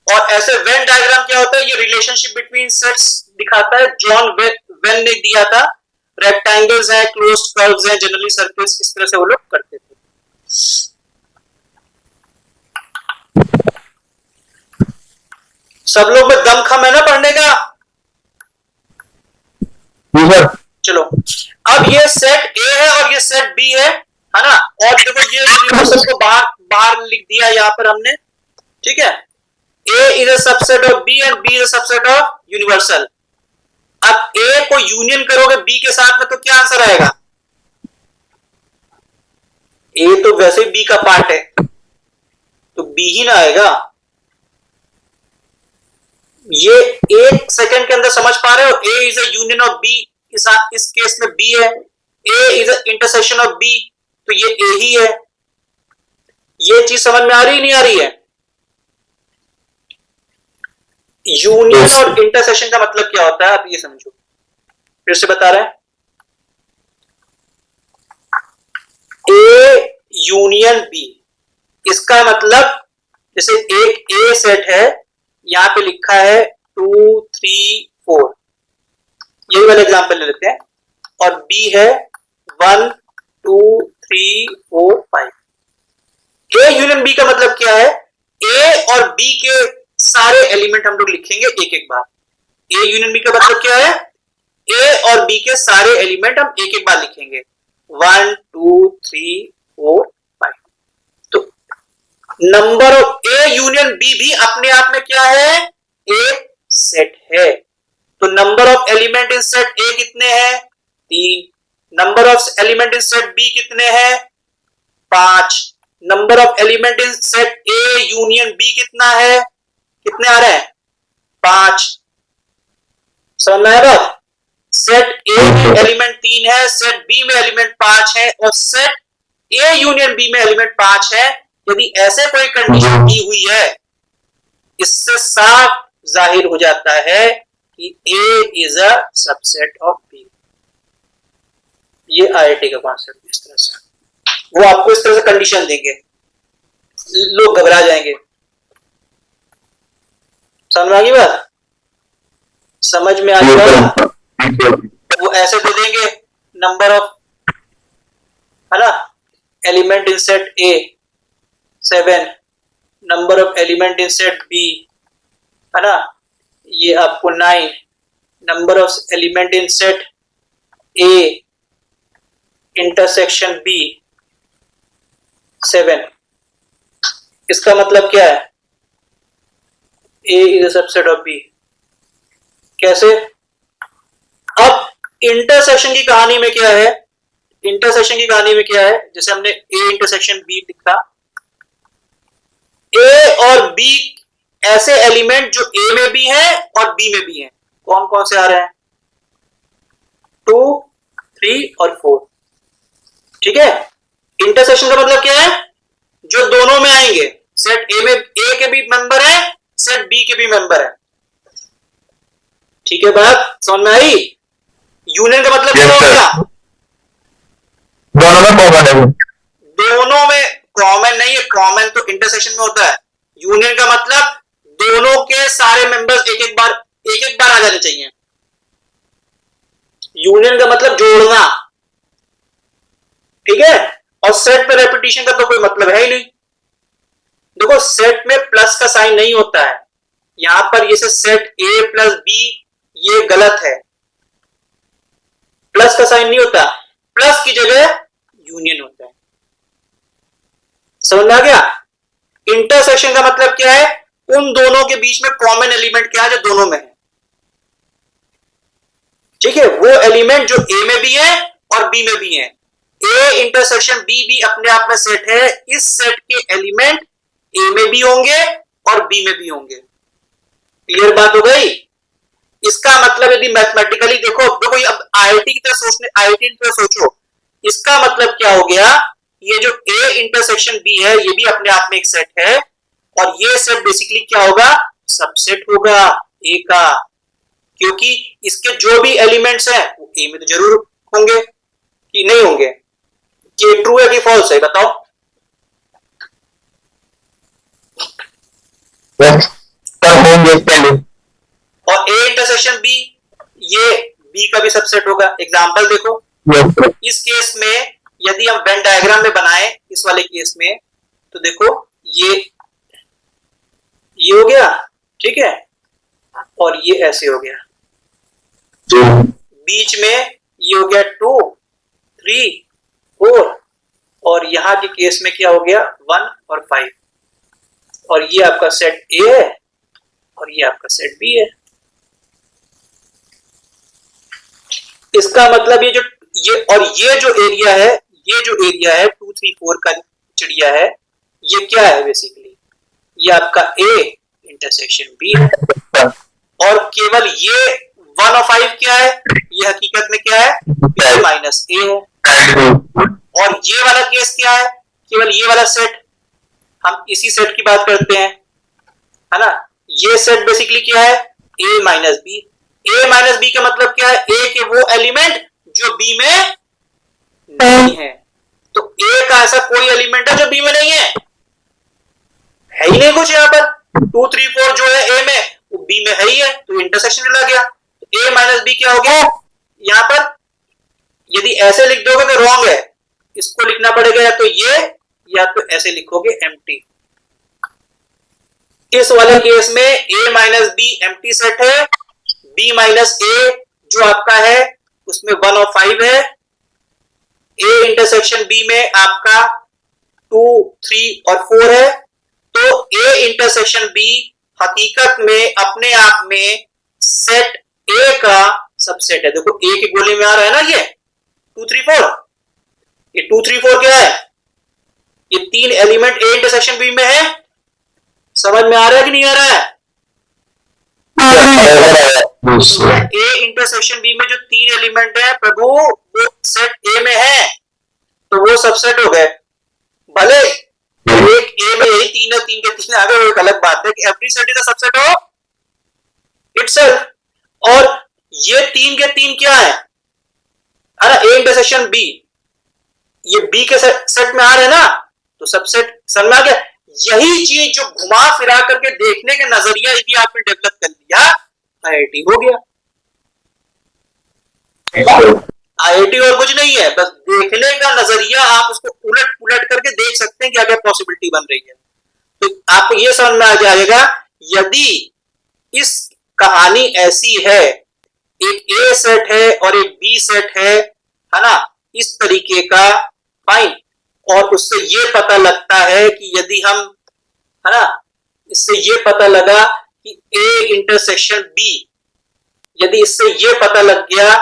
और ऐसे Venn diagram क्या होता है, ये रिलेशनशिप बिटवीन सेट्स दिखाता है। जॉन वेन ने दिया था, रेक्टेंगल्स हैं, क्लोज्ड कर्व्स हैं, जनरली सर्कल्स, इस तरह से वो लोग करते थे। सब लोग में दम खम है ना पढ़ने का? चलो, अब ये सेट ए है और ये सेट बी है ना? और देखो ये यूनिवर्सल को बाहर बाहर लिख दिया यहाँ पर हमने, ठीक है? A is a subset of B and B is a subset of universal. अब A को यूनियन करोगे B के साथ में तो क्या आंसर आएगा? A तो वैसे ही B का पार्ट है, तो B ही ना आएगा। ये एक सेकंड के अंदर समझ पा रहे हो? A is a union of B, इस केस में B है। A is a intersection of B, तो ये A ही है। ये चीज समझ में आ रही नहीं आ रही है? यूनियन और इंटरसेक्शन का मतलब क्या होता है, आप ये समझो। फिर से बता रहे हैं, ए यूनियन बी, इसका मतलब जैसे एक ए सेट है, यहां पे लिखा है 2 3 4, यही वाला एग्जांपल ले लेते हैं, और बी है 1 2 3 4 5। ए यूनियन बी का मतलब क्या है? ए और बी के सारे एलिमेंट हम लोग लिखेंगे एक एक बार। ए यूनियन बी का मतलब क्या है? ए और बी के सारे एलिमेंट हम एक एक बार लिखेंगे, 1 2 3 4 5। तो number of A union B भी अपने आप में क्या है? एक सेट है। तो number of element in set A कितने हैं? 3। Number of element in set B कितने हैं? 5। Number of element in set A union B कितना है? कितने आ रहे हैं? 5। समझ में आया? सेट ए में एलिमेंट 3 है, सेट बी में एलिमेंट 5 है, और सेट ए यूनियन बी में एलिमेंट 5 है। यदि ऐसे कोई कंडीशन दी हुई है, इससे साफ जाहिर हो जाता है कि A is a subset of B. ये आईआईटी का कॉन्सेप्ट इस तरह से, वो आपको इस तरह से कंडीशन देंगे, लोग घबरा जाएंगे। समझ में आ गई बात? समझ में आ गया? वो ऐसे दे देंगे, नंबर ऑफ, है ना, element in set A 7, number of element in set B, है ना, ये आपको 9, number of element in set A intersection B 7। इसका मतलब क्या है? A is a subset of B. कैसे? अब इंटरसेक्शन की कहानी में क्या है? इंटरसेक्शन की कहानी में क्या है? जैसे हमने ए इंटरसेक्शन बी लिखा, ए और बी ऐसे एलिमेंट जो ए में भी हैं और बी में भी हैं, कौन कौन से आ रहे हैं? 2 3 और 4। ठीक है? इंटरसेक्शन का मतलब क्या है? जो दोनों में आएंगे, सेट ए में ए के भी मेंबर है, सेट बी के भी मेंबर है। ठीक है, बात समझ में आई? यूनियन का मतलब क्या हो गया? दोनों में कॉमन है। दोनों में कॉमन नहीं है, कॉमन तो इंटरसेक्शन में होता है। यूनियन का मतलब दोनों के सारे मेंबर्स एक एक बार आ जाने चाहिए। यूनियन का मतलब जोड़ना, ठीक है? और सेट में रेपिटेशन का तो कोई मतलब है ही नहीं। देखो, सेट में प्लस का साइन नहीं होता है, यहां पर ये सेट ए प्लस बी, ये गलत है, प्लस का साइन नहीं होता, प्लस की जगह यूनियन होता है। समझ में आ गया? इंटरसेक्शन का मतलब क्या है? उन दोनों के बीच में कॉमन एलिमेंट क्या है जो दोनों में है। ठीक है? वो एलिमेंट जो ए में भी है और बी में भी है। ए इंटरसेक्शन बी भी अपने आप में सेट है, इस सेट के एलिमेंट ए में भी होंगे और बी में भी होंगे। क्लियर बात हो गई? इसका मतलब यदि मैथमेटिकली देखो अब आईआईटी की तरह सोचने, आईआईटी की तरह सोचो, इसका मतलब क्या हो गया? ये जो ए इंटरसेक्शन बी है, ये भी अपने आप में एक सेट है, और ये सेट बेसिकली क्या होगा? सबसेट होगा ए का, क्योंकि इसके जो भी एलिमेंट्स हैं वो ए में तो जरूर होंगे कि नहीं होंगे। ये ट्रू है कि फॉल्स है, बताओ? और ए इंटरसेक्शन बी, ये बी का भी सबसेट होगा। एग्जांपल देखो, इस केस में यदि हम वेन डायग्राम में बनाए इस वाले केस में, तो देखो ये हो गया, ठीक है, और ये ऐसे हो गया, बीच में ये हो गया 2 3 4, और यहां के केस में क्या हो गया 1 और 5, और ये आपका सेट ए है और ये आपका सेट बी है। इसका मतलब ये जो एरिया है, ये जो एरिया है 2 3 4 का चिड़िया है, ये क्या है बेसिकली, ये आपका ए इंटरसेक्शन बी है। और केवल ये 1 और 5 क्या है, ये हकीकत में क्या है, बी माइनस ए है। और ये वाला केस क्या है, केवल ये वाला सेट, हम इसी सेट की बात करते हैं, है ना। ये सेट बेसिकली क्या है, ए माइनस बी। ए माइनस बी का मतलब क्या है, ए के वो एलिमेंट जो बी में नहीं है। तो ए का ऐसा कोई एलिमेंट है जो बी में नहीं है ही नहीं कुछ। यहाँ पर 2 3 4 जो है ए में, वो बी में है ही है, तो इंटरसेक्शन मिला गया। तो ए माइनस बी क्या हो गया, यहाँ पर यदि ऐसे लिख दोगे तो रॉन्ग है, इसको लिखना पड़ेगा या तो ये, या तो ऐसे लिखोगे एम्प्टी। इस वाले केस में ए माइनस बी एम्प्टी सेट है, बी माइनस ए जो आपका है उसमें 1 और 5 है, ए इंटरसेक्शन बी में आपका 2 3 और 4 है। तो ए इंटरसेक्शन बी हकीकत में अपने आप में सेट ए का सबसेट है। देखो ए के गोले में आ रहा है ना, ये 2 3 4, ये 2 3 4 क्या है, ये 3 एलिमेंट ए इंटरसेक्शन बी में है। समझ में आ रहा है कि नहीं आ रहा है? ए इंटरसेक्शन बी में जो 3 एलिमेंट है प्रभु, वो सेट ए में है, तो वो सबसेट हो गए। भले एक ए में यही 3 है, 3 के 3 आ गए, वो एक अलग बात है कि every set is a subset of itself. और ये 3 के 3 क्या है ना, ए इंटरसेक्शन बी, ये बी के सेट में आ रहे हैं ना, तो सबसेट समझ में आ गया। यही चीज जो घुमा फिरा करके देखने का नजरिया यदि आपने डेवलप कर लिया, आईआईटी हो गया। आईआईटी और कुछ नहीं है, बस देखने का नजरिया, आप उसको उलट पुलट करके देख सकते हैं कि क्या पॉसिबिलिटी बन रही है। तो आपको यह समझ में आ जाएगा, यदि इस कहानी ऐसी है, एक ए सेट है और एक बी सेट है ना, इस तरीके का, फाइन। और उससे ये पता लगता है कि यदि हम, है ना, इससे ये पता लगा कि ए इंटरसेक्शन बी, यदि इससे ये पता लग गया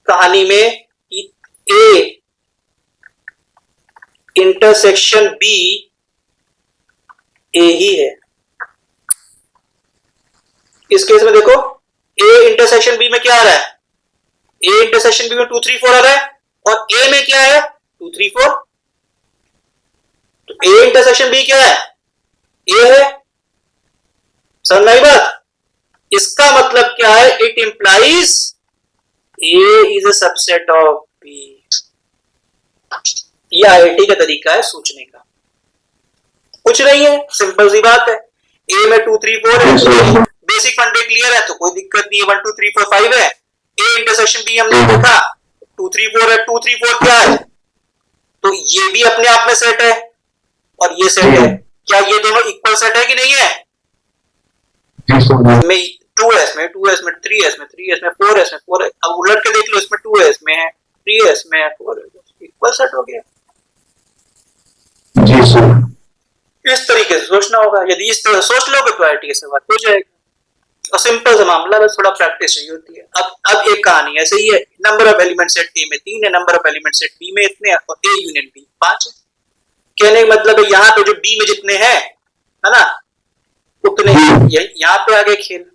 कहानी में कि ए इंटरसेक्शन बी ए ही है। इस केस में देखो ए इंटरसेक्शन बी में क्या आ रहा है, ए इंटरसेक्शन बी में 2 3 4 आ रहा है, और ए में क्या है 2 3 4। तो ए इंटरसेक्शन बी क्या है, ए है। समझ में आई बात? इसका मतलब क्या है, it implies A is a subset of B. ये आईआईटी का तरीका है सोचने का, कुछ नहीं है, सिंपल सी बात है। ए में 2 3 4 है, बेसिक फंडे क्लियर है तो कोई दिक्कत नहीं है, 1 2 3 4 5 है। ए इंटरसेक्शन बी हमने देखा 2 3 4 है, 2 3 4 क्या है, तो ये भी अपने आप में सेट है और ये सेट है। क्या ये दोनों इक्वल सेट है कि नहीं है? में 2s में 2s में 3s में 3s में 4s में 4, अब उलट के देख लो, इसमें 2s में है, 3s में है, 4s, इक्वल सेट हो गया। जी सर। इस तरीके से सोचना होगा, यदि इस तरह सोच लोगे तो आईआईटी से बात हो जाएगी। और सिंपल सा मामला, बस थोड़ा प्रैक्टिस चाहिए होती है। अब एक कहानी ऐसे ही है, number of element set A में 3 है, number of element set B में इतने, और ए यूनियन बी 5 है। कहने का मतलब है यहाँ पे जो बी में जितने हैं, है ना, उतने यहाँ पे आ गए खेल।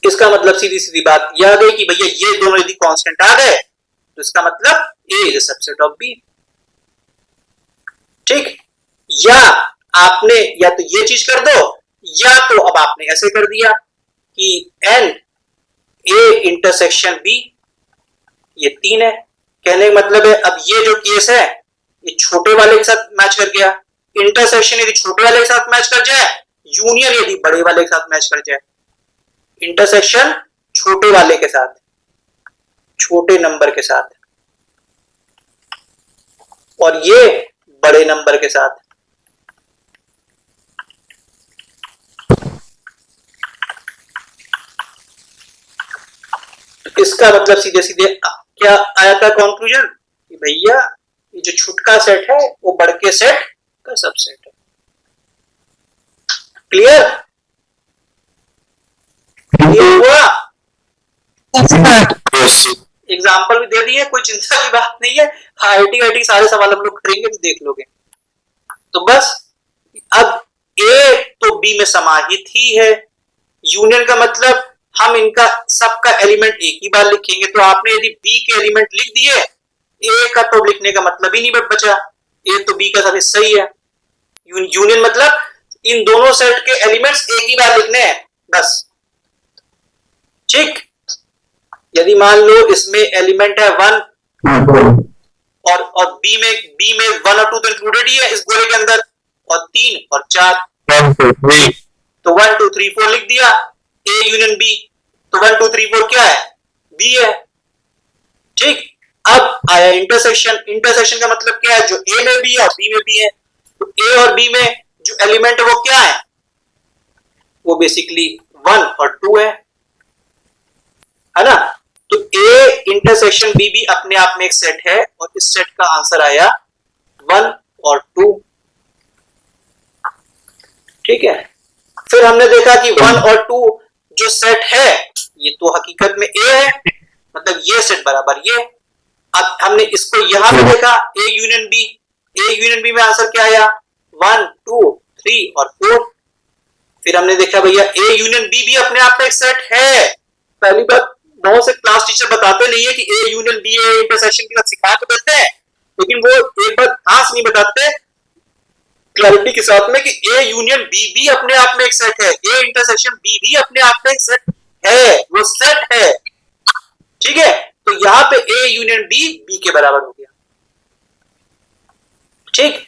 इसका मतलब सीधी सीधी बात यह आ गई कि भैया ये दोनों यदि कांस्टेंट आ गए तो इसका मतलब A is a subset of B. ठीक, या आपने या तो ये चीज कर दो, या तो अब आपने ऐसे कर दिया कि एन ए इंटरसेक्शन बी, ये 3 है। कहने का मतलब है अब ये जो केस है ये छोटे वाले के साथ मैच कर गया, इंटरसेक्शन यदि छोटे वाले के साथ मैच कर जाए, यूनियन यदि बड़े वाले के साथ मैच कर जाए। इंटरसेक्शन छोटे वाले के साथ, छोटे नंबर के साथ, और ये बड़े नंबर के साथ। तो इसका मतलब सीधे सीधे क्या आया था कंक्लूजन कि भैया ये जो छुटका सेट है वो बड़ के सेट का सबसेट है। क्लियर? क्लियर हुआ? एग्जाम्पल भी दे दिए, कोई चिंता की बात नहीं है। आईटी सारे सवाल हम लोग करेंगे तो देख लोगे। तो बस अब ए तो बी में समाहित ही है। यूनियन का मतलब हम इनका सबका एलिमेंट एक ही बार लिखेंगे। तो आपने यदि बी के एलिमेंट लिख दिए, ए का तो लिखने का मतलब ही नहीं बचा। ए तो बी का सब हिस्सा ही है। यूनियन मतलब इन दोनों सेट के एलिमेंट्स एक ही बार लिखने हैं बस। ठीक? यदि मान लो इसमें एलिमेंट है 1 और बी में 1 और 2 तो इंक्लूडेड ही है इस गोले के अंदर, और 3 और 4 तो 1 2 3 4 लिख दिया। ए यूनियन बी, तो 1 2 3 4 क्या है? बी है। ठीक? अब आया इंटरसेक्शन। इंटरसेक्शन का मतलब क्या है? जो ए में भी है और बी में भी है। तो ए और बी में जो एलिमेंट है वो क्या है? वो बेसिकली 1 और 2 है ना? तो ए इंटरसेक्शन बी भी अपने आप में एक सेट है, और इस सेट का आंसर आया 1 और 2। ठीक है? फिर हमने देखा कि 1 और 2 जो सेट है ये तो हकीकत में ए है, मतलब ये सेट बराबर ये। अब हमने इसको यहां पे देखा A union B. A union B में आंसर क्या आया? 1 2 3 और 4। फिर हमने देखा भैया ए यूनियन बी भी अपने आप में एक सेट है। पहली बात, बहुत से क्लास टीचर बताते नहीं है कि ए यूनियन बी है, इंटरसेक्शन की बात सिखा तो देते हैं, लेकिन वो एक बात खास नहीं बताते क्लैरिटी के साथ में कि ए यूनियन बी भी अपने आप में एक सेट है, ए इंटरसेक्शन बी भी अपने आप में एक सेट है, वो सेट है। ठीक है? तो यहां पे ए यूनियन बी बी के बराबर हो गया। ठीक?